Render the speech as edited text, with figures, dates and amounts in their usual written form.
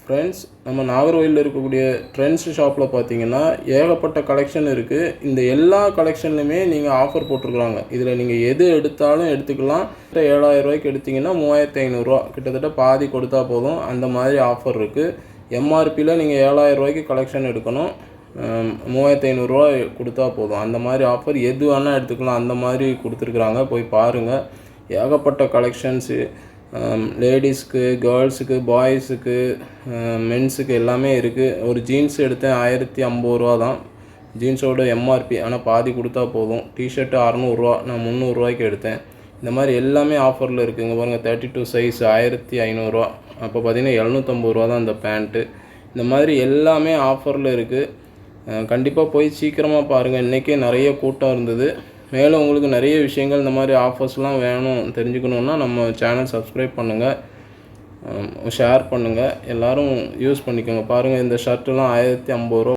Friends, நம்ம நாகர்கோயிலில் இருக்கக்கூடிய trends ஷாப்பில் பார்த்தீங்கன்னா ஏகப்பட்ட கலெக்ஷன் இருக்குது. இந்த எல்லா கலெக்ஷன்லையுமே நீங்கள் ஆஃபர் போட்டிருக்குறாங்க. இதில் நீங்கள் எது எடுத்தாலும் எடுத்துக்கலாம். 7,000 ரூபாய்க்கு எடுத்திங்கன்னா 3,500 ரூபா, கிட்டத்தட்ட பாதி கொடுத்தா போதும். அந்த மாதிரி ஆஃபர் இருக்குது. எம்ஆர்பியில் நீங்கள் 7,000 ரூபாய்க்கு கலெக்ஷன் எடுக்கணும், 3,500 ரூபா கொடுத்தா போதும். அந்த மாதிரி ஆஃபர் எது வேணால் எடுத்துக்கலாம். அந்த மாதிரி கொடுத்துருக்குறாங்க, போய் பாருங்கள். ஏகப்பட்ட கலெக்ஷன்ஸு லேடிஸ்க்கு, கேர்ள்ஸுக்கு, பாய்ஸுக்கு, மென்ஸுக்கு எல்லாமே இருக்குது. ஒரு ஜீன்ஸ் எடுத்தேன், 1,050 ரூபா தான் ஜீன்ஸோட எம்ஆர்பி. ஆனால் பாதி கொடுத்தா போதும். டிஷர்ட்டு 600 ரூபா, நான் 300 ரூபாய்க்கு எடுத்தேன். இந்த மாதிரி எல்லாமே ஆஃபரில் இருக்குது. இங்கே பாருங்கள், 32 சைஸ் 1,500 ரூபா. அப்போ பார்த்தீங்கன்னா 750 ரூபா தான் இந்த பேண்ட்டு. இந்த மாதிரி எல்லாமே ஆஃபரில் இருக்குது. கண்டிப்பாக போய் சீக்கிரமாக பாருங்கள். இன்றைக்கே நிறைய கூட்டம் இருந்தது. மேலும் உங்களுக்கு நிறைய விஷயங்கள் இந்த மாதிரி ஆஃபர்ஸ்லாம் வேணும் தெரிஞ்சுக்கணுன்னா நம்ம சேனல் சப்ஸ்கிரைப் பண்ணுங்கள், ஷேர் பண்ணுங்கள், எல்லோரும் யூஸ் பண்ணிக்கோங்க. பாருங்கள், இந்த ஷர்ட்டுலாம் 1,050 ரூபா.